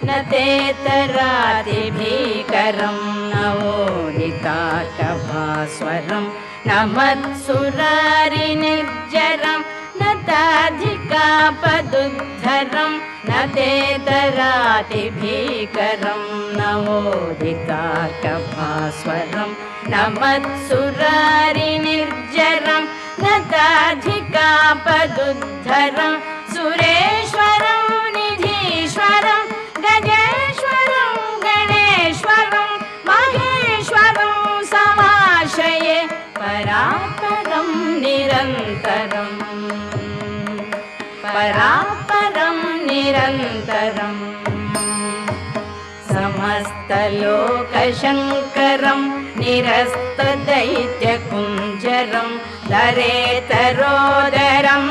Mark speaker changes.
Speaker 1: न तेतरातिभीकरं नवोदिताकभास्वरं न मत्सुरारिनिर्जरं न ताधिकापदुद्धरं न तेतरातिभीकरं नवोदिताकभास्वरं न मत्सुरारिनिर्जरं न ताधिकापदुद्धरं सुरेश्वरं निधीश्वरं गजेश्वरं गणेश्वरं महेश्वरं समाश्रये परापरं निरन्तरं परापरं निरन्तरं समस्तलोकशङ्करं निरस्तदैत्यकुञ्जरं दरेतरोदरं